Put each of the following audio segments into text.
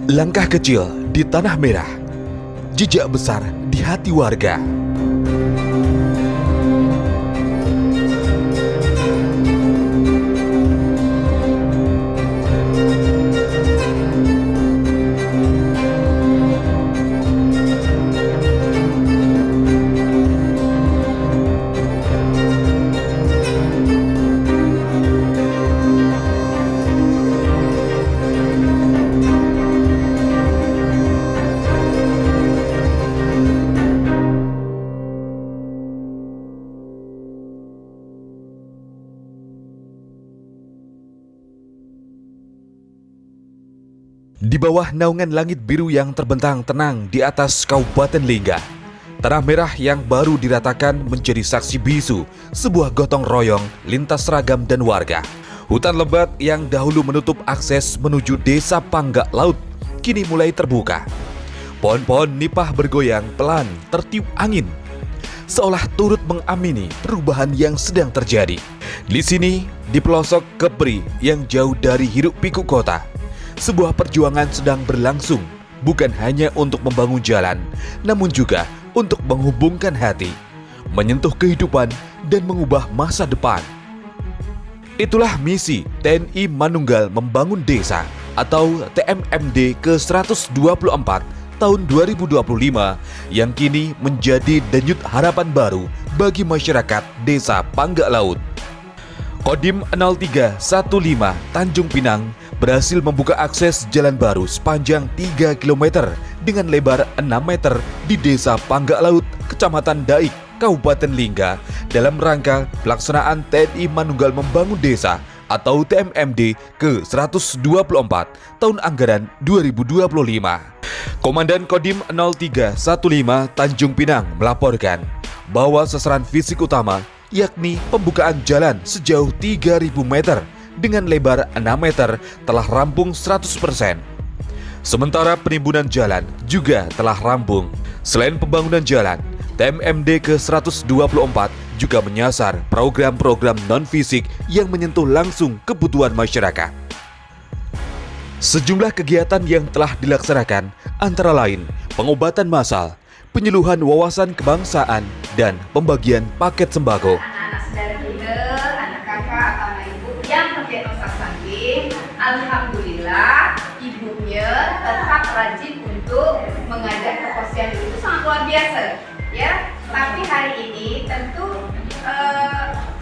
Langkah kecil di tanah merah, jejak besar di hati warga. Di bawah naungan langit biru yang terbentang tenang di atas Kabupaten Lingga, tanah merah yang baru diratakan menjadi saksi bisu sebuah gotong royong lintas seragam dan warga. Hutan lebat yang dahulu menutup akses menuju desa Panggak Laut kini mulai terbuka. Pohon-pohon nipah bergoyang pelan tertiup angin, seolah turut mengamini perubahan yang sedang terjadi. Di sini, di pelosok Kepri yang jauh dari hiruk pikuk kota, sebuah perjuangan sedang berlangsung, bukan hanya untuk membangun jalan, namun juga untuk menghubungkan hati, menyentuh kehidupan, dan mengubah masa depan. Itulah misi TNI Manunggal Membangun Desa atau TMMD ke-124 tahun 2025 yang kini menjadi denyut harapan baru bagi masyarakat Desa Panggak Laut. Kodim 0315 Tanjung Pinang berhasil membuka akses jalan baru sepanjang 3 km dengan lebar 6 meter di Desa Panggak Laut, Kecamatan Daik, Kabupaten Lingga dalam rangka pelaksanaan TNI Manunggal Membangun Desa atau TMMD ke-124 tahun anggaran 2025. Komandan Kodim 0315 Tanjung Pinang melaporkan bahwa sasaran fisik utama yakni pembukaan jalan sejauh 3.000 meter dengan lebar 6 meter telah rampung 100%. Sementara penimbunan jalan juga telah rampung. Selain pembangunan jalan, TMMD ke-124 juga menyasar program-program non-fisik yang menyentuh langsung kebutuhan masyarakat. Sejumlah kegiatan yang telah dilaksanakan antara lain pengobatan massal, penyuluhan wawasan kebangsaan, dan pembagian paket sembako. Anak-anak saudara kita, anak kakak, anak ibu yang pakai dosa samping, alhamdulillah ibunya tetap rajin untuk mengajak ke posyandu. Itu sangat luar biasa, ya. Tapi hari ini tentu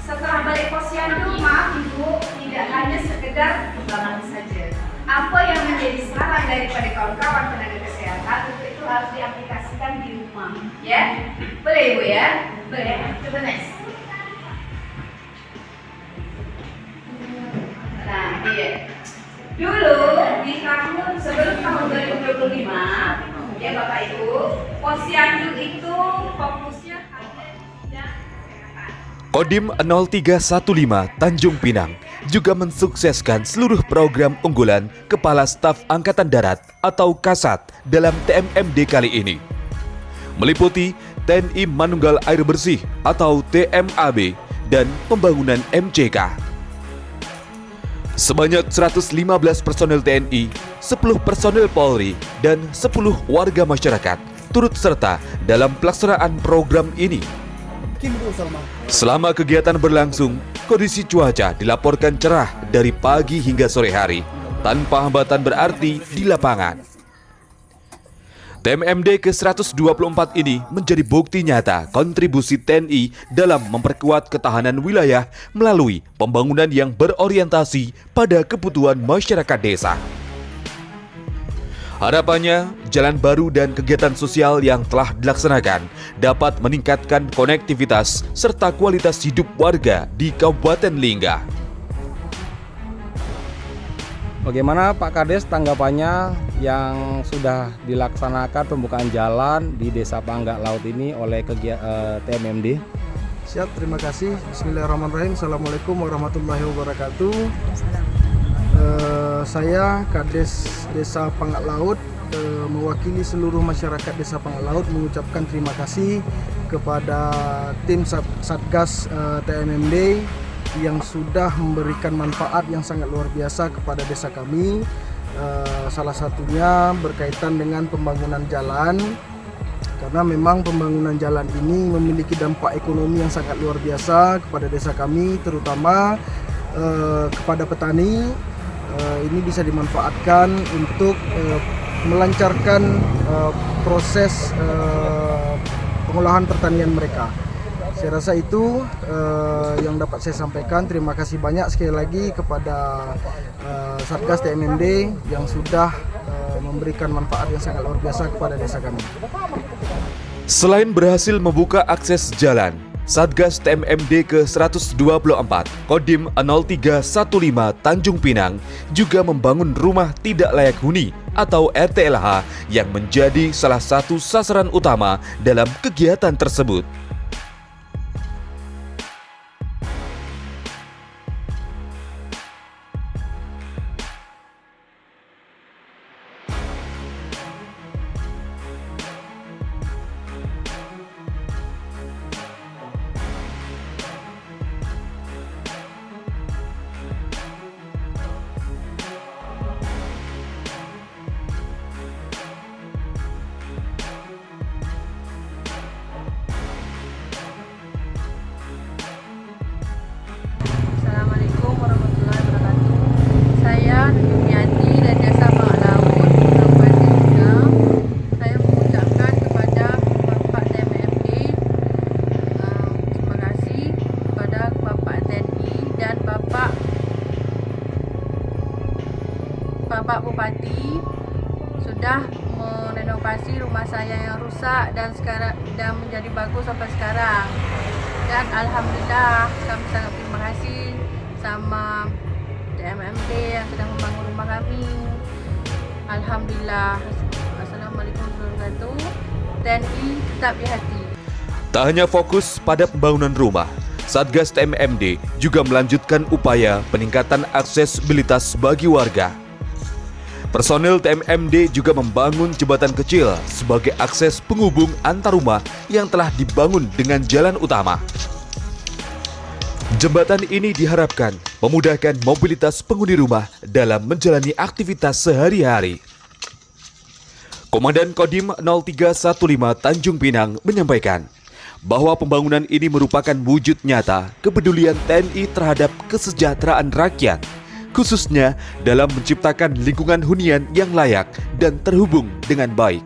setelah balik posyandu, maaf ibu, tidak hanya sekedar pembangunan saja. Apa yang menjadi saran daripada kawan-kawan tenaga kesehatan itu harus diaplikasikan di rumah, ya. Boleh ibu ya? Boleh. Coba next. Nah, iya. Dulu di sebelum tahun 2025, ya Bapak Ibu, posyandu itu fokusnya hanya di bidang kesehatan. Kodim 0315 Tanjung Pinang juga mensukseskan seluruh program unggulan Kepala Staf Angkatan Darat atau Kasat dalam TMMD kali ini, meliputi TNI Manunggal Air Bersih atau TMAB dan pembangunan MCK. Sebanyak 115 personel TNI, 10 personel Polri, dan 10 warga masyarakat turut serta dalam pelaksanaan program ini. Selama kegiatan berlangsung, kondisi cuaca dilaporkan cerah dari pagi hingga sore hari, tanpa hambatan berarti di lapangan. TMMD ke-124 ini menjadi bukti nyata kontribusi TNI dalam memperkuat ketahanan wilayah melalui pembangunan yang berorientasi pada kebutuhan masyarakat desa. Harapannya, jalan baru dan kegiatan sosial yang telah dilaksanakan dapat meningkatkan konektivitas serta kualitas hidup warga di Kabupaten Lingga. Bagaimana Pak Kades tanggapannya yang sudah dilaksanakan pembukaan jalan di Desa Panggak Laut ini oleh TMMD? Siap, terima kasih. Bismillahirrahmanirrahim. Assalamualaikum warahmatullahi wabarakatuh. Saya Kades Desa Panggak Laut mewakili seluruh masyarakat Desa Panggak Laut mengucapkan terima kasih kepada tim Satgas TMMD yang sudah memberikan manfaat yang sangat luar biasa kepada desa kami. Salah satunya berkaitan dengan pembangunan jalan, karena memang pembangunan jalan ini memiliki dampak ekonomi yang sangat luar biasa kepada desa kami, terutama kepada petani. Ini bisa dimanfaatkan untuk melancarkan proses pengolahan pertanian mereka. Saya rasa itu yang dapat saya sampaikan. Terima kasih banyak sekali lagi kepada Satgas TMMD yang sudah memberikan manfaat yang sangat luar biasa kepada desa kami. Selain berhasil membuka akses jalan, Satgas TMMD ke-124 Kodim 0315 Tanjung Pinang juga membangun rumah tidak layak huni atau RTLH yang menjadi salah satu sasaran utama dalam kegiatan tersebut. Assalamualaikum warahmatullahi wabarakatuh. Saya Numiati dari Desa Pangak Laut, Kabupaten Lingga. Saya mengucapkan kepada Bapak TMMD terima kasih kepada Bapak TNI dan Bapak Bupati sudah merenovasi rumah saya yang rusak dan sekarang dan menjadi bagus sampai sekarang. Dan alhamdulillah kami sangat terima kasih sama TMMD yang sedang membangun rumah kami. Alhamdulillah. Assalamualaikum warahmatullahi wabarakatuh. TNI tetap di hati. Tak hanya fokus pada pembangunan rumah, Satgas TMMD juga melanjutkan upaya peningkatan aksesibilitas bagi warga. Personil TMMD juga membangun jembatan kecil sebagai akses penghubung antar rumah yang telah dibangun dengan jalan utama. Jembatan ini diharapkan memudahkan mobilitas penghuni rumah dalam menjalani aktivitas sehari-hari. Komandan Kodim 0315 Tanjung Pinang menyampaikan bahwa pembangunan ini merupakan wujud nyata kepedulian TNI terhadap kesejahteraan rakyat, khususnya dalam menciptakan lingkungan hunian yang layak dan terhubung dengan baik.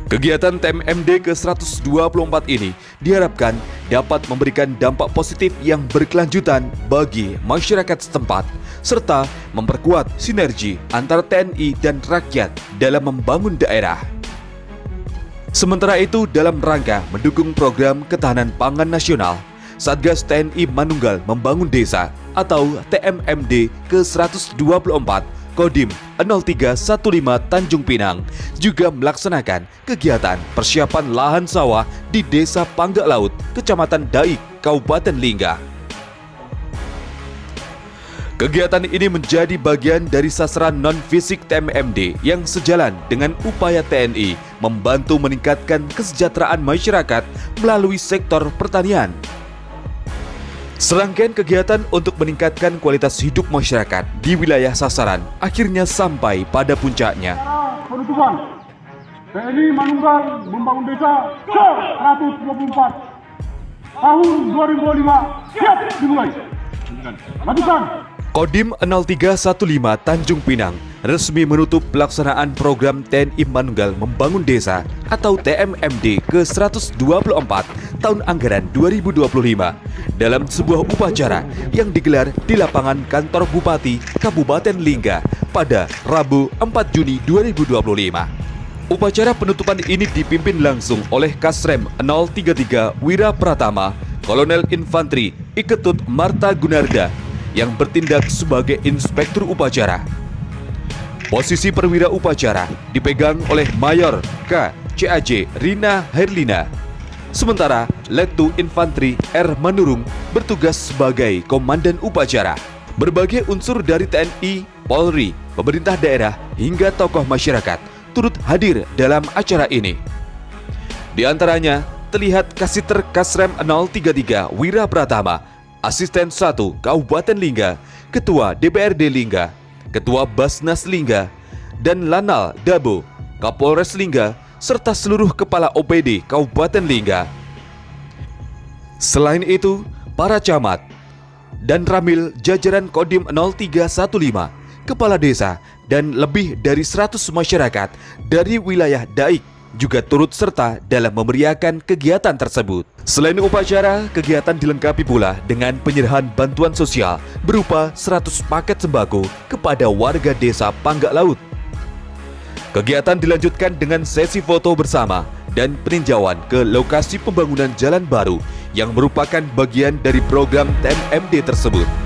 Kegiatan TMMD ke-124 ini diharapkan dapat memberikan dampak positif yang berkelanjutan bagi masyarakat setempat, serta memperkuat sinergi antara TNI dan rakyat dalam membangun daerah. Sementara itu, dalam rangka mendukung program ketahanan pangan nasional, Satgas TNI Manunggal Membangun Desa atau TMMD ke-124 Kodim 0315 Tanjung Pinang juga melaksanakan kegiatan persiapan lahan sawah di Desa Panggak Laut, Kecamatan Daik, Kabupaten Lingga. Kegiatan ini menjadi bagian dari sasaran non-fisik TMMD yang sejalan dengan upaya TNI membantu meningkatkan kesejahteraan masyarakat melalui sektor pertanian. Serangkaian kegiatan untuk meningkatkan kualitas hidup masyarakat di wilayah sasaran akhirnya sampai pada puncaknya. Penutupan TNI Manunggal Membangun Desa ke-124 tahun 2025 siap dimulai. Lanjutkan. Kodim 0315 Tanjung Pinang resmi menutup pelaksanaan program TNI Manunggal Membangun Desa atau TMMD ke-124 tahun anggaran 2025 dalam sebuah upacara yang digelar di lapangan kantor Bupati Kabupaten Lingga pada Rabu 4 Juni 2025. Upacara penutupan ini dipimpin langsung oleh Kasrem 033 Wira Pratama, Kolonel Infanteri Iketut Marta Gunarda yang bertindak sebagai inspektur upacara. Posisi perwira upacara dipegang oleh Mayor K. CAJ Rina Herlina. Sementara Letu Infanteri R. Manurung bertugas sebagai komandan upacara. Berbagai unsur dari TNI, Polri, pemerintah daerah hingga tokoh masyarakat turut hadir dalam acara ini. Di antaranya terlihat Kasiter Kasrem 033 Wira Pratama, Asisten 1 Kabupaten Lingga, Ketua DPRD Lingga, Ketua Basnas Lingga, dan Lanal Dabo, Kapolres Lingga, serta seluruh kepala OPD Kabupaten Lingga. Selain itu, para camat dan ramil jajaran Kodim 0315, kepala desa, dan lebih dari 100 masyarakat dari wilayah Daik juga turut serta dalam memeriahkan kegiatan tersebut. Selain upacara, kegiatan dilengkapi pula dengan penyerahan bantuan sosial berupa 100 paket sembako kepada warga desa Panggak Laut. Kegiatan dilanjutkan dengan sesi foto bersama dan peninjauan ke lokasi pembangunan jalan baru yang merupakan bagian dari program TMMD tersebut.